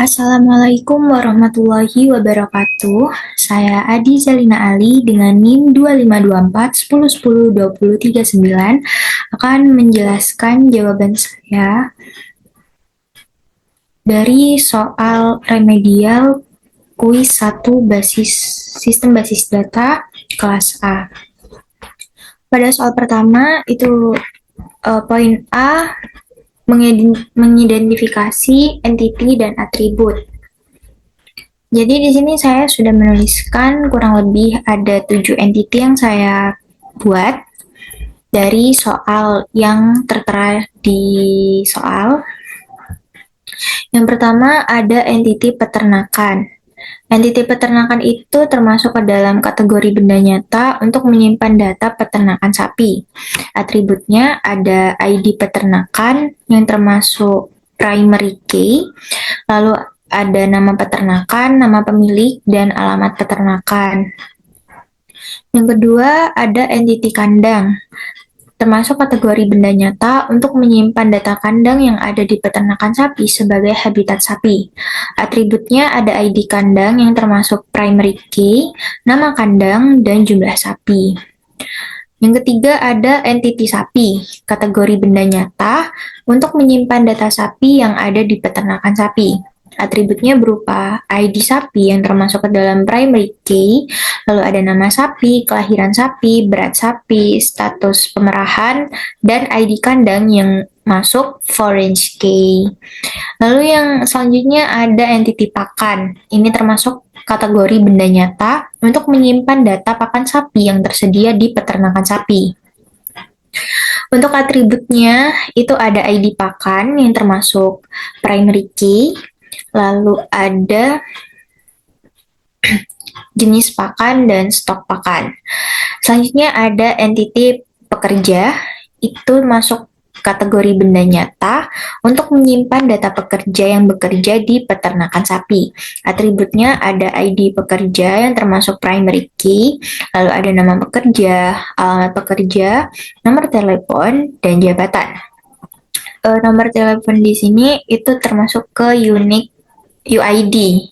Assalamualaikum warahmatullahi wabarakatuh. Saya Adi Zalina Ali dengan NIM 2524 1010 2039 akan menjelaskan jawaban saya dari soal remedial kuis 1 sistem basis data kelas A. Pada soal pertama itu poin A mengidentifikasi entiti dan atribut. Jadi di sini saya sudah menuliskan kurang lebih ada 7 entiti yang saya buat dari soal yang tertera di soal. Yang pertama ada entiti peternakan. Entiti peternakan itu termasuk ke dalam kategori benda nyata untuk menyimpan data peternakan sapi. Atributnya ada ID peternakan yang termasuk primary key, lalu ada nama peternakan, nama pemilik, dan alamat peternakan. Yang kedua ada entiti kandang, termasuk kategori benda nyata untuk menyimpan data kandang yang ada di peternakan sapi sebagai habitat sapi. Atributnya ada ID kandang yang termasuk primary key, nama kandang, dan jumlah sapi. Yang ketiga ada entiti sapi, kategori benda nyata untuk menyimpan data sapi yang ada di peternakan sapi. Atributnya berupa ID sapi yang termasuk ke dalam primary key, lalu ada nama sapi, kelahiran sapi, berat sapi, status pemerahan, dan ID kandang yang masuk foreign key. Lalu yang selanjutnya ada entiti pakan. Ini termasuk kategori benda nyata untuk menyimpan data pakan sapi yang tersedia di peternakan sapi. Untuk atributnya itu ada ID pakan yang termasuk primary key, lalu ada jenis pakan dan stok pakan. Selanjutnya ada entiti pekerja, itu masuk kategori benda nyata untuk menyimpan data pekerja yang bekerja di peternakan sapi. Atributnya ada ID pekerja yang termasuk primary key, lalu ada nama pekerja, alamat pekerja, nomor telepon, dan jabatan. Nomor telepon di sini itu termasuk ke unique UID.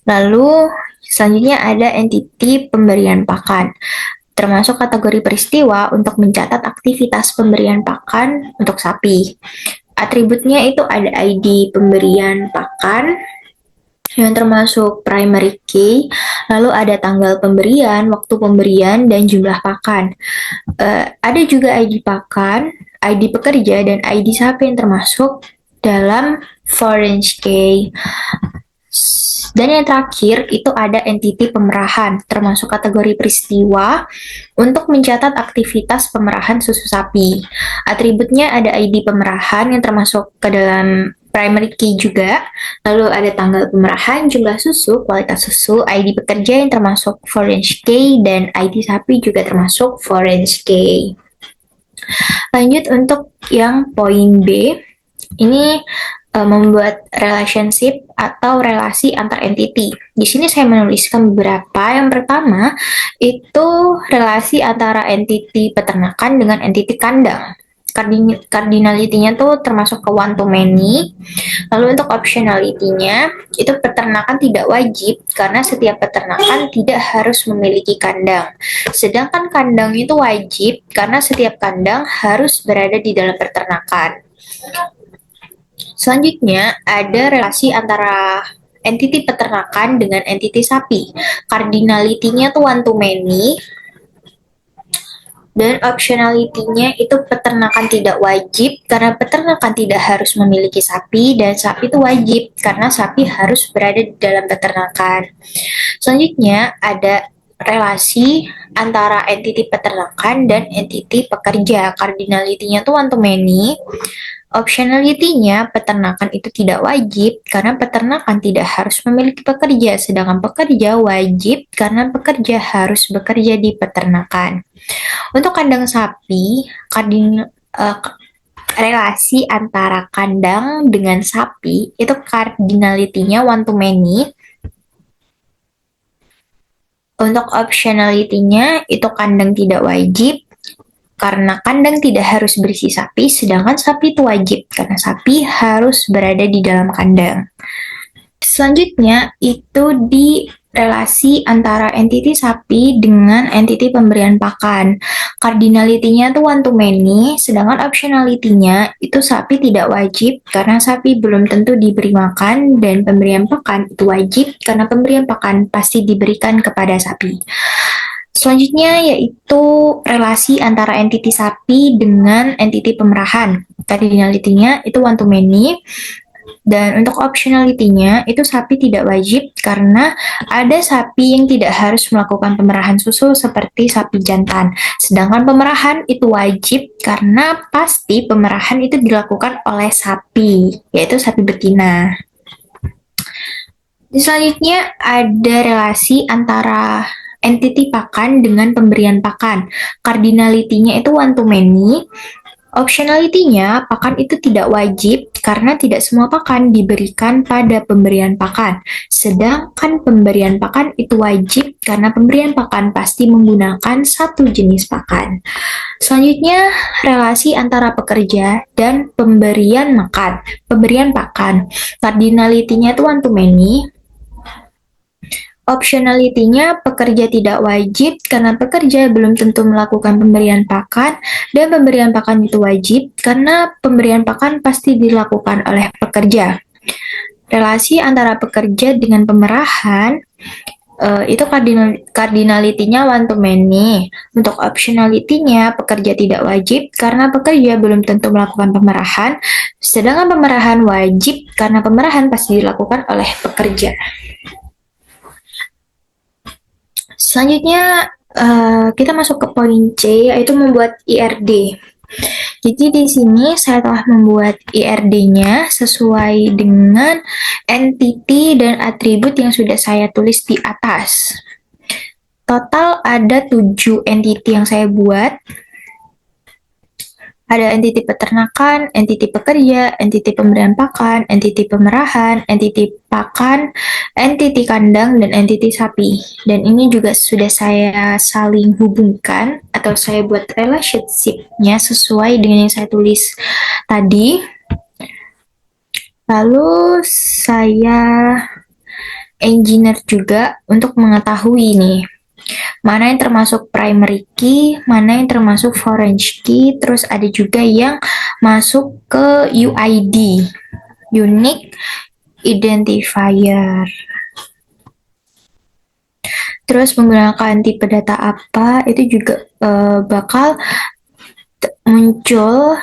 Lalu selanjutnya ada entiti pemberian pakan, termasuk kategori peristiwa untuk mencatat aktivitas pemberian pakan untuk sapi. Atributnya itu ada ID pemberian pakan yang termasuk primary key, lalu ada tanggal pemberian, waktu pemberian, dan jumlah pakan. Ada juga ID pakan, ID pekerja, dan ID sapi yang termasuk dalam foreign key. Dan yang terakhir itu ada entiti pemerahan, termasuk kategori peristiwa untuk mencatat aktivitas pemerahan susu sapi. Atributnya ada ID pemerahan yang termasuk ke dalam primary key juga, lalu ada tanggal pemerahan, jumlah susu, kualitas susu, ID pekerja yang termasuk foreign key, dan ID sapi juga termasuk foreign key. Lanjut untuk yang poin B, ini membuat relationship atau relasi antar entiti. Di sini saya menuliskan beberapa. Yang pertama itu relasi antara entiti peternakan dengan entiti kandang. Cardinality-nya tuh termasuk ke one to many. Lalu untuk optionality-nya itu peternakan tidak wajib karena setiap peternakan tidak harus memiliki kandang. Sedangkan kandang itu wajib karena setiap kandang harus berada di dalam peternakan. Selanjutnya ada relasi antara entiti peternakan dengan entiti sapi. Cardinality-nya tuh one to many. Dan optionality-nya itu peternakan tidak wajib karena peternakan tidak harus memiliki sapi, dan sapi itu wajib karena sapi harus berada di dalam peternakan. Selanjutnya ada relasi antara entiti peternakan dan entiti pekerja. Cardinality-nya tuh one to many. Optionality-nya peternakan itu tidak wajib karena peternakan tidak harus memiliki pekerja, sedangkan pekerja wajib karena pekerja harus bekerja di peternakan. Untuk kandang sapi, relasi antara kandang dengan sapi itu cardinality-nya one to many. Untuk optionality-nya itu kandang tidak wajib karena kandang tidak harus berisi sapi, sedangkan sapi itu wajib karena sapi harus berada di dalam kandang. Selanjutnya itu di relasi antara entiti sapi dengan entiti pemberian pakan. Cardinality-nya itu one to many, sedangkan optionality-nya itu sapi tidak wajib karena sapi belum tentu diberi makan, dan pemberian pakan itu wajib karena pemberian pakan pasti diberikan kepada sapi. Selanjutnya yaitu relasi antara entiti sapi dengan entiti pemerahan. Cardinality-nya itu one to many, dan untuk optionality-nya itu sapi tidak wajib karena ada sapi yang tidak harus melakukan pemerahan susu seperti sapi jantan. Sedangkan pemerahan itu wajib karena pasti pemerahan itu dilakukan oleh sapi, yaitu sapi betina. Selanjutnya ada relasi antara entiti pakan dengan pemberian pakan. Cardinality-nya itu one to many. Optionality-nya, pakan itu tidak wajib karena tidak semua pakan diberikan pada pemberian pakan. Sedangkan pemberian pakan itu wajib karena pemberian pakan pasti menggunakan satu jenis pakan. Selanjutnya, relasi antara pekerja dan pemberian makan, pemberian pakan. Cardinality-nya itu one to many. Optionality-nya, pekerja tidak wajib karena pekerja belum tentu melakukan pemberian pakan, dan pemberian pakan itu wajib karena pemberian pakan pasti dilakukan oleh pekerja. Relasi antara pekerja dengan pemerahan itu cardinality-nya one to many. Untuk optionality-nya, pekerja tidak wajib karena pekerja belum tentu melakukan pemerahan, sedangkan pemerahan wajib karena pemerahan pasti dilakukan oleh pekerja. Selanjutnya kita masuk ke poin C, yaitu membuat IRD. Jadi di sini saya telah membuat IRD-nya sesuai dengan entity dan atribut yang sudah saya tulis di atas. Total ada 7 entity yang saya buat. Ada entiti peternakan, entiti pekerja, entiti pemberian pakan, entiti pemerahan, entiti pakan, entiti kandang, dan entiti sapi. Dan ini juga sudah saya saling hubungkan atau saya buat relationship-nya sesuai dengan yang saya tulis tadi. Lalu saya engineer juga untuk mengetahui nih mana yang termasuk primary key, mana yang termasuk foreign key, terus ada juga yang masuk ke UID, unique identifier. Terus menggunakan tipe data apa itu juga bakal muncul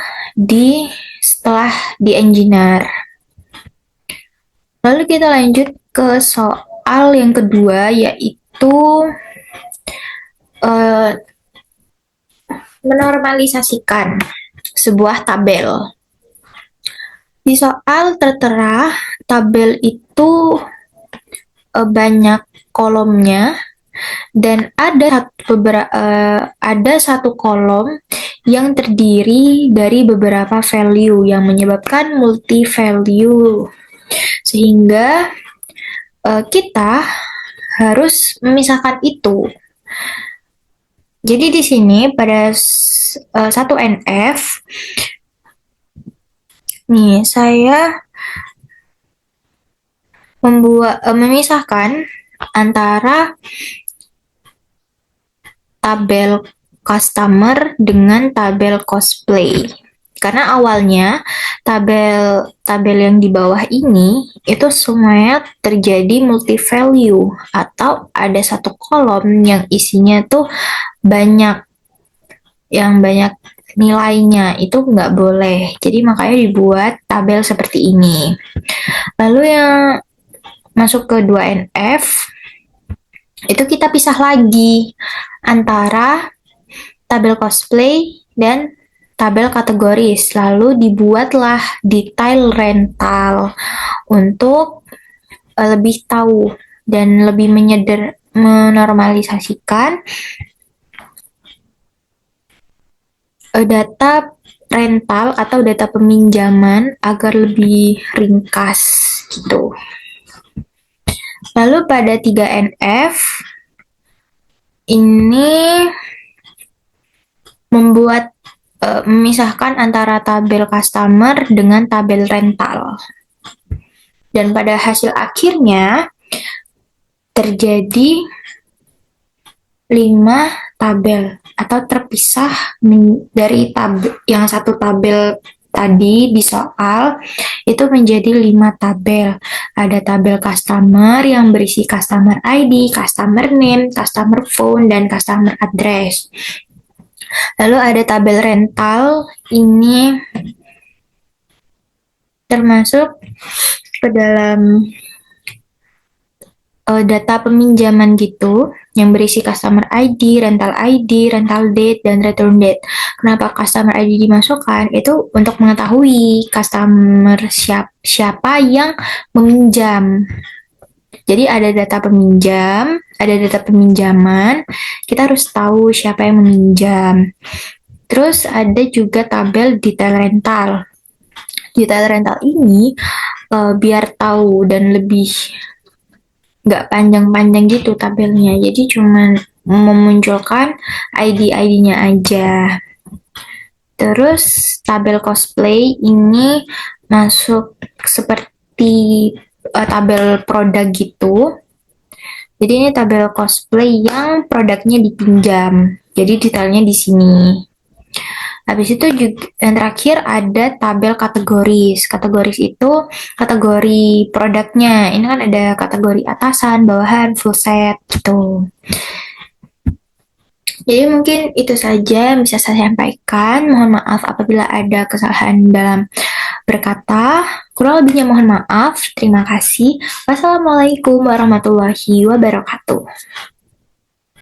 setelah di engineer. Lalu kita lanjut ke soal yang kedua, yaitu menormalisasikan sebuah tabel. Di soal tertera tabel itu banyak kolomnya, dan ada satu kolom yang terdiri dari beberapa value yang menyebabkan multi value, sehingga kita harus memisahkan itu. Jadi di sini pada 1NF nih saya memisahkan antara tabel customer dengan tabel cosplay. Karena awalnya tabel yang di bawah ini itu semuanya terjadi multi value, atau ada satu kolom yang isinya tuh banyak nilainya, itu nggak boleh. Jadi makanya dibuat tabel seperti ini. Lalu yang masuk ke 2NF itu kita pisah lagi antara tabel cosplay dan tabel kategoris, lalu dibuatlah detail rental untuk lebih tahu dan lebih menormalisasikan data rental atau data peminjaman agar lebih ringkas gitu. Lalu pada 3NF ini membuat memisahkan antara tabel customer dengan tabel rental. Dan pada hasil akhirnya terjadi 5 tabel atau terpisah dari tabel yang satu tabel tadi di soal itu menjadi 5 tabel. Ada tabel customer yang berisi customer ID, customer name, customer phone, dan customer address. Lalu ada tabel rental, ini termasuk ke dalam data peminjaman gitu yang berisi customer ID, rental date, dan return date. Kenapa customer ID dimasukkan? Itu untuk mengetahui customer siapa yang meminjam. Jadi ada data peminjam, ada data peminjaman, kita harus tahu siapa yang meminjam. Terus ada juga tabel detail rental. Detail rental ini biar tahu dan lebih nggak panjang-panjang gitu tabelnya, jadi cuma memunculkan ID-ID-nya aja. Terus tabel cosplay ini masuk seperti tabel produk gitu. Jadi ini tabel cosplay yang produknya dipinjam. Jadi detailnya di sini. Habis itu juga yang terakhir ada tabel kategoris. Kategoris itu kategori produknya. Ini kan ada kategori atasan, bawahan, full set gitu. Jadi mungkin itu saja yang bisa saya sampaikan. Mohon maaf apabila ada kesalahan dalam berkata. Kurang lebihnya mohon maaf. Terima kasih. Wassalamualaikum warahmatullahi wabarakatuh.